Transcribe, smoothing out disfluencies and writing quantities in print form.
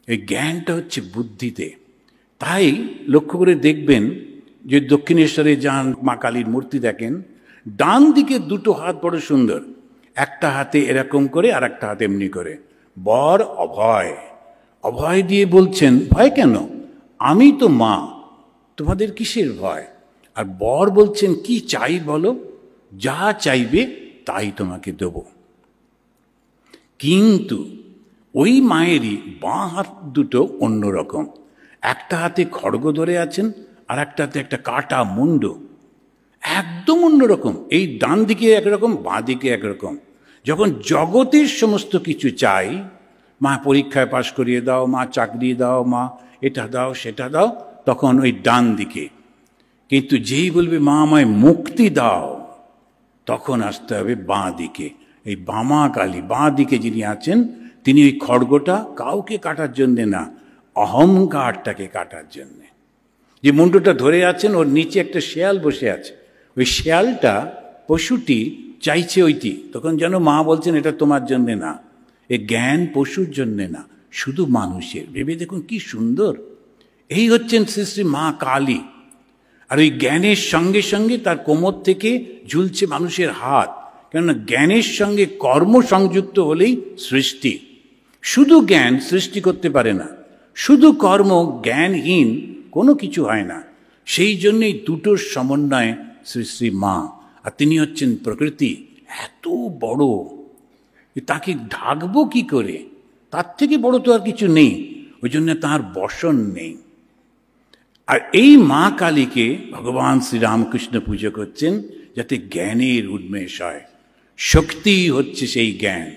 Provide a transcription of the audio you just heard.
এই জ্ঞানটা হচ্ছে বুদ্ধিতে। তাই লক্ষ্য করে দেখবেন যে দক্ষিণেশ্বরে যান, মা কালীর মূর্তি দেখেন, ডান দিকে দুটো হাত বড় সুন্দর, একটা হাতে এরকম করে আর একটা হাতে এমনি করে। বর অভয়, অভয় দিয়ে বলছেন ভয় কেন, আমি তো মা, তোমাদের কিসের ভয়? আর বর বলছেন কি চাই বলো, যা চাইবে তাই তোমাকে দেব। কিন্তু ওই মায়েরই বাঁ হাত দুটো অন্যরকম, একটা হাতে খড়গ ধরে আছেন আর একটা হাতে একটা কাটা মুন্ড, একদম অন্যরকম। এই ডান দিকে একরকম, বাঁ দিকে একরকম। যখন জগতের সমস্ত কিছু চাই, মা পরীক্ষায় পাশ করিয়ে দাও, মা চাকরি দাও, মা এটা দাও সেটা দাও, তখন ওই ডান দিকে। কিন্তু যেই বলবে মা আমায় মুক্তি দাও, তখন আসতে হবে বাঁ দিকে। এই বামা কালী বাঁ দিকে যিনি আছেন, তিনি ওই খড়গটা কাউকে কাটার জন্যে না, অহংকারটাকে কাটার জন্যে। যে মুন্ডটা ধরে আছেন, ওর নিচে একটা শেয়াল বসে আছে, ওই শেয়ালটা পশুটি চাইছে ওইটি, তখন যেন মা বলছেন এটা তোমার জন্যে না, এ জ্ঞান পশুর জন্যে না, শুধু মানুষের। ভেবে দেখুন কি সুন্দর। এই হচ্ছেন শ্রী শ্রী মা কালী। আর ওই জ্ঞানের সঙ্গে সঙ্গে তার কোমর থেকে ঝুলছে মানুষের হাত, কেননা জ্ঞানের সঙ্গে কর্ম সংযুক্ত হলেই সৃষ্টি। শুধু জ্ঞান সৃষ্টি করতে পারে না, শুধু কর্ম জ্ঞানহীন কোনো কিছু হয় না। সেই জন্যেই দুটোর সমন্বয়ে শ্রী শ্রী মা। আর তিনি হচ্ছেন প্রকৃতি, এত বড়, তাকে ঢাকবো কি করে, তার থেকে বড় তো আর কিছু নেই, ওই জন্য তাঁর বসন নেই। আর এই মা কালীকে ভগবান শ্রীরামকৃষ্ণ পুজো করছেন যাতে জ্ঞানের উন্মেষ হয়। শক্তি হচ্ছে সেই জ্ঞান।